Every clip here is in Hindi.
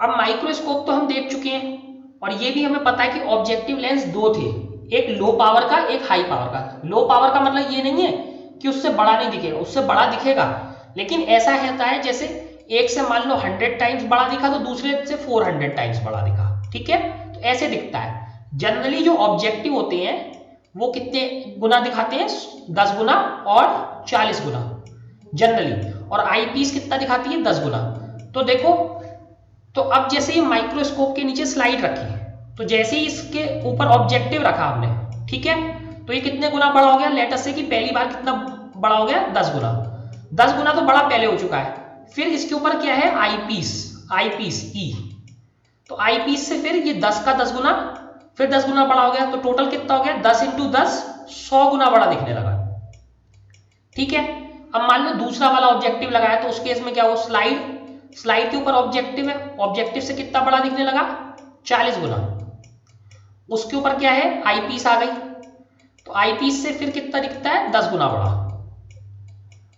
अब माइक्रोस्कोप तो हम देख चुके हैं और ये भी हमें पता है कि ऑब्जेक्टिव लेंस दो थे, एक लो पावर का एक हाई पावर का। लो पावर का मतलब ये नहीं है कि उससे बड़ा नहीं दिखेगा, उससे बड़ा दिखेगा, लेकिन ऐसा होता है जैसे एक से मान लो 100 टाइम्स बड़ा दिखा तो दूसरे से 400 टाइम्स बड़ा दिखा, ठीक है, तो ऐसे दिखता है। जनरली जो ऑब्जेक्टिव होते हैं वो कितने गुना दिखाते हैं, 10 गुना और 40 गुना जनरली, और आई पीस कितना दिखाती है, 10 गुना। तो देखो, तो अब जैसे ये माइक्रोस्कोप के नीचे स्लाइड रखी है, तो जैसे ही इसके ऊपर ऑब्जेक्टिव रखा हमने, ठीक है, तो ये कितने गुना बड़ा हो गया, लेट अस से कि पहली बार कितना बड़ा हो गया, 10 गुना। 10 गुना तो बड़ा पहले हो चुका है, फिर इसके ऊपर क्या है, आई पीस, आई पीस ई, तो आई पीस से फिर ये 10 का 10 गुना, फिर 10 गुना बड़ा हो गया, तो टोटल कितना हो गया, 10 इंटू 10 100 गुना बड़ा दिखने लगा, ठीक है। अब मान लो दूसरा वाला ऑब्जेक्टिव लगाया, तो उस केस में क्या हो, स्लाइड, स्लाइड के ऊपर ऑब्जेक्टिव है, ऑब्जेक्टिव से कितना बड़ा दिखने लगा, 40 गुना। उसके ऊपर क्या है, आई पीस आ गई, तो आई पीस से फिर कितना दिखता है, 10 गुना बड़ा,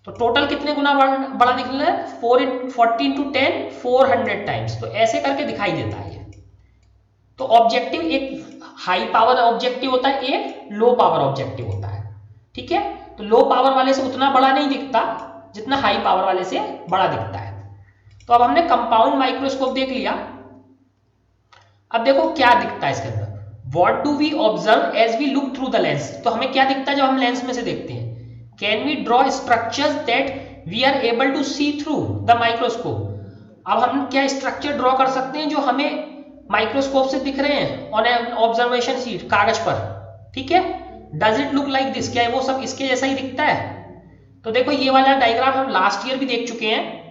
तो टोटल कितने गुना बड़ा दिखने लगा, 40 इंटू 10 400 टाइम्स, तो ऐसे करके दिखाई देता है ये। तो ऑब्जेक्टिव एक हाई पावर ऑब्जेक्टिव होता है, एक लो पावर ऑब्जेक्टिव होता है, ठीक है। तो लो पावर वाले से उतना बड़ा नहीं दिखता जितना हाई पावर वाले से बड़ा दिखता है। तो अब हमने कंपाउंड माइक्रोस्कोप देख लिया। अब देखो क्या दिखता है इसके अंदर, what do we observe as we look through the lens, तो हमें क्या दिखता है जब हम लेंस में से देखते हैं, can we draw structures that we are able to see through the microscope. अब हम क्या स्ट्रक्चर ड्रॉ कर सकते हैं जो हमें माइक्रोस्कोप से दिख रहे हैं ऑन एन ऑब्जर्वेशन शीट, कागज पर, ठीक है। Does it look like this, क्या वो सब इसके जैसा ही दिखता है। तो देखो ये वाला डायग्राम हम लास्ट ईयर भी देख चुके हैं।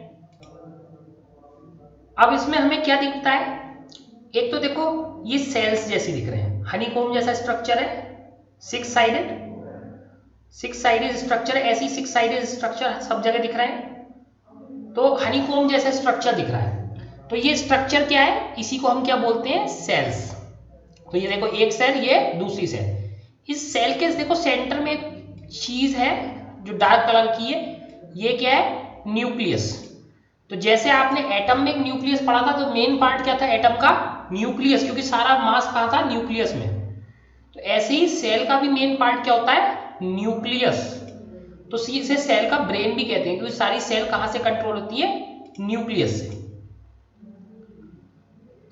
अब इसमें हमें क्या दिखता है, एक तो देखो ये सेल्स जैसी दिख रहे हैं, हनीकॉम्ब जैसा स्ट्रक्चर है, सिक्स साइडेड स्ट्रक्चर है, ऐसी सिक्स साइडेड स्ट्रक्चर सब जगह दिख रहे हैं, तो हनीकॉम्ब जैसा स्ट्रक्चर दिख रहा है। तो ये स्ट्रक्चर क्या है, इसी को हम क्या बोलते हैं, सेल्स। तो ये देखो एक सेल, ये दूसरी सेल, इस सेल के देखो सेंटर में एक चीज है जो डार्क कलर की है, ये क्या है, न्यूक्लियस। तो जैसे आपने एटम में एक न्यूक्लियस पढ़ा था, तो मेन पार्ट क्या था एटम का, न्यूक्लियस, क्योंकि सारा मास कहाँ था, न्यूक्लियस में। तो ऐसे ही सेल का भी मेन पार्ट क्या होता है, न्यूक्लियस। तो इसे सेल का ब्रेन भी कहते हैं, क्योंकि सारी सेल कहां से कंट्रोल होती है, न्यूक्लियस से।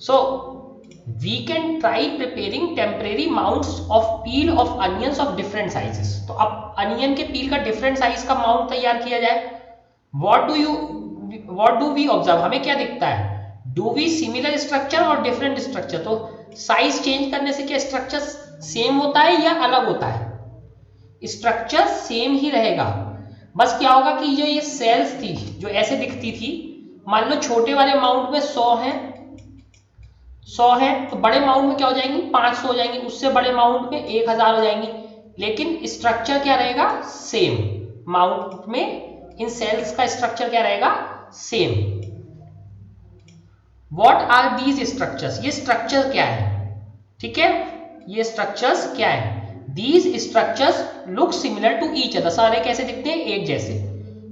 So we can try preparing temporary mounts of peel of onions of different sizes. तो अब अनियन के पील का डिफरेंट साइज का माउंट तैयार किया जाए। what do we observe, हमें क्या दिखता है, do we similar structure और different structure। तो साइज चेंज करने से क्या स्ट्रक्चर सेम होता है या अलग होता है, स्ट्रक्चर सेम ही रहेगा, बस क्या होगा कि जो ये सेल्स थी जो ऐसे दिखती थी, मान लो छोटे वाले माउंट में 100 है, तो बड़े माउंट में क्या हो जाएंगी, 500 हो जाएंगी, उससे बड़े माउंट में 1000 हो जाएंगी, लेकिन स्ट्रक्चर क्या रहेगा, सेम। माउंट में इन सेल्स का स्ट्रक्चर क्या रहेगा, same. What are these structures, ये स्ट्रक्चर क्या है, ठीक है, ये स्ट्रक्चर्स क्या है, these structures look similar to each other, सारे कैसे दिखते हैं, एक जैसे,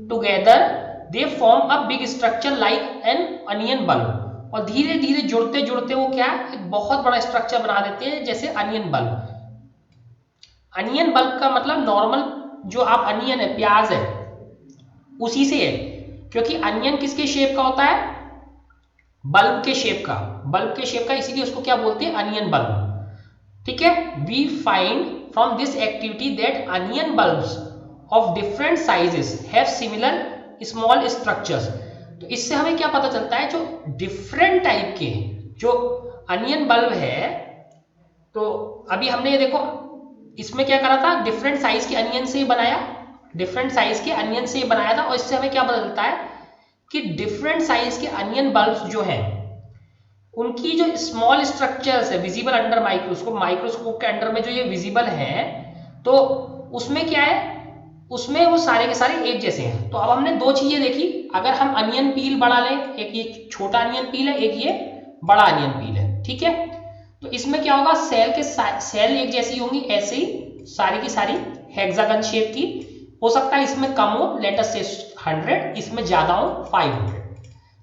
together they form a big structure like an onion bulb, और धीरे धीरे जुड़ते जुड़ते वो क्या, एक बहुत बड़ा स्ट्रक्चर बना देते हैं जैसे अनियन बल्ब। अनियन बल्ब का मतलब नॉर्मल जो आप अनियन है, प्याज है, उसी से है, क्योंकि अनियन किसके शेप का होता है, बल्ब के शेप का, बल्ब के शेप का, इसीलिए उसको क्या बोलते हैं, अनियन बल्ब, ठीक है। We find from this activity that onion bulbs of different sizes have similar small structures. तो इससे हमें क्या पता चलता है, जो डिफरेंट टाइप के जो अनियन बल्ब है, तो अभी हमने ये देखो इसमें क्या करा था, डिफरेंट साइज के अनियन से बनाया, डिफरेंट साइज के अनियन से बनाया था, और इससे हमें क्या पता चलता है कि डिफरेंट साइज के अनियन बल्ब्स जो हैं उनकी जो स्मॉल स्ट्रक्चर्स है विजिबल अंडर माइक्रोस्कोप, माइक्रोस्कोप के अंडर में जो ये विजिबल है, तो उसमें क्या है, उसमें वो सारे के सारे एक जैसे हैं। तो अब हमने दो चीजें देखी, अगर हम अनियन पील बड़ा लें, एक ये छोटा अनियन पील है, एक ये बड़ा अनियन पील है, ठीक है। तो इसमें क्या होगा, सेल के सेल एक जैसी होंगी, ऐसे ही सारी की सारी हेक्सागन शेप की, हो सकता है इसमें कम हो, लेट अस से 100, इसमें ज्यादा हो 500,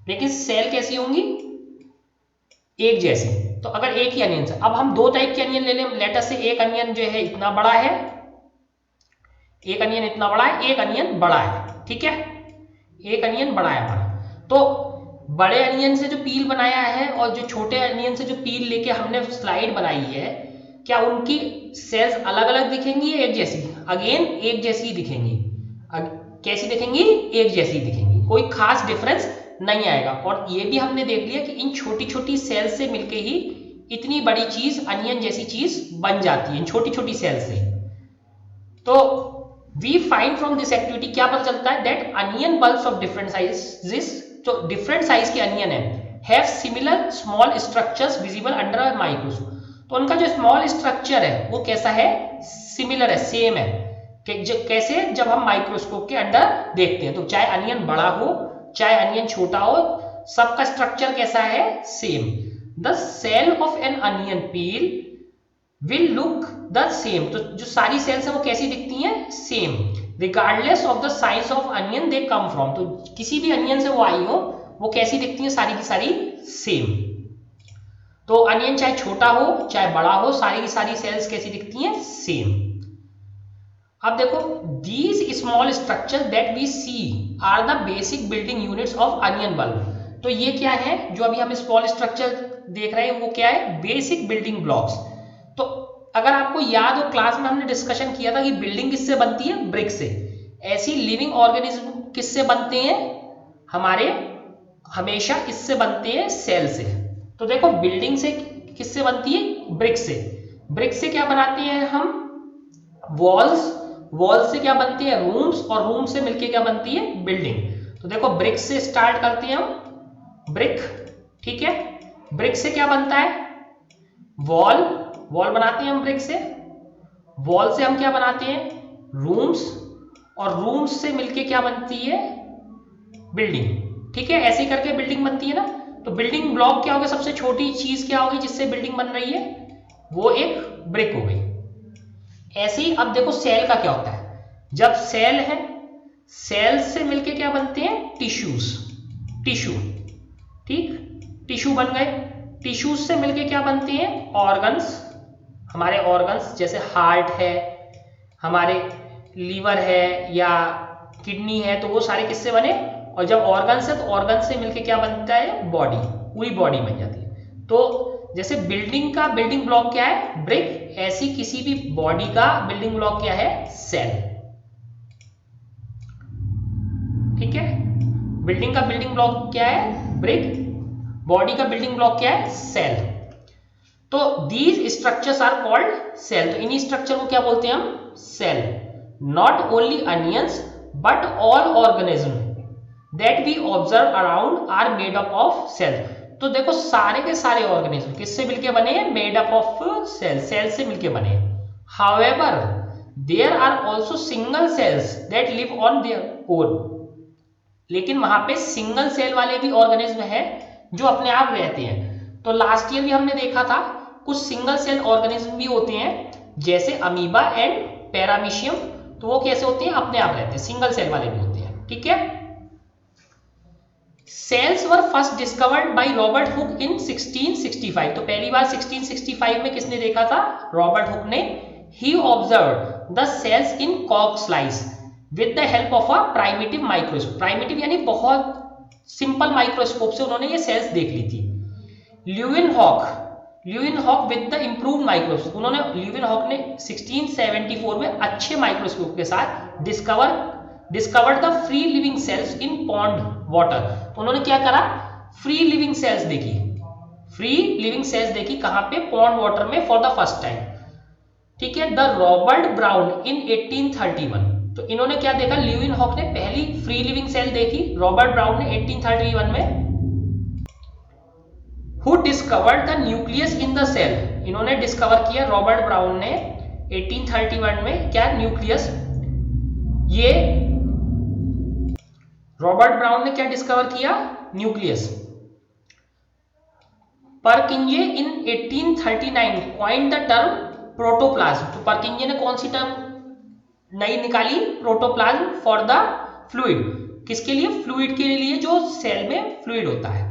लेकिन सेल कैसी होंगी, एक जैसी। तो अगर एक ही अनियन से, अब हम दो टाइप के अनियन ले लें, लेट अस से एक अनियन जो है इतना बड़ा है, एक अनियन इतना बड़ा है, एक अनियन बड़ा है, ठीक है, एक अनियन बड़ा है हमारा। तो बड़े अनियन से जो पील बनाया है और जो छोटे अनियन से जो पील लेके हमने स्लाइड बनाई है, क्या उनकी सेल्स अलग अलग दिखेंगी या एक जैसी? अगेन एक जैसी दिखेंगी। कैसी दिखेंगी? एक जैसी दिखेंगी, कोई खास डिफरेंस नहीं आएगा। और ये भी हमने देख लिया कि इन छोटी छोटी सेल्स से मिलके ही इतनी बड़ी चीज, अनियन जैसी चीज बन जाती है इन छोटी छोटी सेल्स से। तो we find from this activity क्या पता चलता है, that onion bulbs of different sizes, जो डिफरेंट साइज के अनियन है, have similar small structures visible under a microscope. तो उनका जो स्मॉल स्ट्रक्चर है वो कैसा है? सिमिलर है, सेम है। कैसे? जब हम माइक्रोस्कोप के अंडर देखते हैं, तो चाहे अनियन बड़ा हो चाहे अनियन छोटा हो, सबका स्ट्रक्चर कैसा है? Same. The cell of an onion peel will look the same. तो जो सारी सेल्स है वो कैसी दिखती हैं? Same, regardless of the size of onion they come from. तो किसी भी अनियन से वो आई हो, वो कैसी दिखती हैं? सारी की सारी सेम। तो अनियन चाहे छोटा हो चाहे बड़ा हो, सारी की सारी सेल्स कैसी दिखती हैं? सेम। अब देखो, these small structure that we see are the basic building units of onion bulb. तो ये क्या है जो अभी हम स्मॉल स्ट्रक्चर देख रहे हैं, वो क्या है? Basic building blocks. तो अगर आपको याद हो, क्लास में हमने डिस्कशन किया था कि बिल्डिंग किससे बनती है? ब्रिक से। ऐसी लिविंग ऑर्गेनिज्म किससे बनते हैं? हमारे हमेशा किससे बनते हैं? सेल से। तो देखो, बिल्डिंग से किससे बनती है? ब्रिक से। ब्रिक से क्या बनाते हैं हम? वॉल्स। वॉल से क्या बनती है? रूम्स। और रूम से मिलके क्या बनती है? बिल्डिंग। तो देखो, ब्रिक से स्टार्ट करते हैं हम, ब्रिक, ठीक है। ब्रिक से क्या बनता है? वॉल। वॉल बनाते हैं हम ब्रिक से। वॉल से हम क्या बनाते हैं? रूम्स। और रूम्स से मिलके क्या बनती है? बिल्डिंग, ठीक है। ऐसे करके बिल्डिंग बनती है ना। तो बिल्डिंग ब्लॉक क्या होगा? सबसे छोटी चीज क्या होगी जिससे बिल्डिंग बन रही है? वो एक ब्रिक हो गई। ऐसे ही अब देखो, सेल का क्या होता है? जब सेल है, सेल से मिलके क्या बनते हैं? टिश्यूज। टिश्यू, ठीक, टिश्यू बन गए। टिश्यूज से मिलके क्या बनते हैं? ऑर्गन्स। हमारे ऑर्गन्स जैसे हार्ट है, हमारे लीवर है या किडनी है, तो वो सारे किससे बने? और जब ऑर्गन्स है तो ऑर्गन्स से मिलके क्या बनता है? बॉडी, पूरी बॉडी बन जाती है। तो जैसे बिल्डिंग का बिल्डिंग ब्लॉक क्या है? ब्रिक। ऐसी किसी भी बॉडी का बिल्डिंग ब्लॉक क्या है? सेल, ठीक है। बिल्डिंग का बिल्डिंग ब्लॉक क्या है? ब्रिक। बॉडी का बिल्डिंग ब्लॉक क्या है? सेल। तो these structures are called cell. तो इन्हीं स्ट्रक्चर को क्या बोलते हैं हम? Cell. Not only onions but all organism that we observe around are made up of cell. तो देखो, सारे के सारे ऑर्गेनिज्म किससे मिलके बने हैं? Made up of cell, cell से मिलके बने हैं। However there are also single cells that live on their own. लेकिन वहां पे सिंगल सेल वाले भी ऑर्गेनिज्म है जो अपने आप रहते हैं। तो लास्ट ईयर भी हमने देखा था, कुछ सिंगल सेल ऑर्गेनिज्म भी होते हैं जैसे अमीबा एंड पैरामीशियम। तो वो कैसे होते हैं? अपने आप रहते हैं, सिंगल सेल वाले भी होते हैं, ठीक है। Cells were first discovered by Robert Hooke in 1665। तो पहली बार 1665 में किसने देखा था? रॉबर्ट हुक ने। He observe the cells in कॉक slice with the help of a primitive microscope. Primitive यानी बहुत सिंपल माइक्रोस्कोप से उन्होंने ये सेल्स देख ली थी। Leeuwenhoek with the improved microscope. उन्होंने, ल्यूवेनहॉक ने 1674 में अच्छे माइक्रोस्कोप के साथ discovered the free living cells in pond water. तो उन्होंने क्या करा? फ्री लिविंग सेल्स देखी। फ्री लिविंग सेल्स देखी कहां पे? पॉन्ड वाटर में, फॉर द फर्स्ट टाइम, ठीक है। द रॉबर्ट ब्राउन इन 1831। तो इन्होंने क्या देखा? ल्यूवेनहॉक ने पहली फ्री लिविंग सेल देखी, रॉबर्ट ब्राउन ने 1831 में। Who discovered the nucleus in the cell. इन्होंने डिस्कवर किया, रॉबर्ट ब्राउन ने 1831 में, क्या? न्यूक्लियस। ये रॉबर्ट ब्राउन ने क्या डिस्कवर किया? Nucleus. परकिंजे in 1839 coined the term protoplasm. तो परकिंजे ने कौन सी टर्म नई निकाली? Protoplasm for the fluid. किसके लिए? फ्लूइड के लिए, जो सेल में फ्लूइड होता है।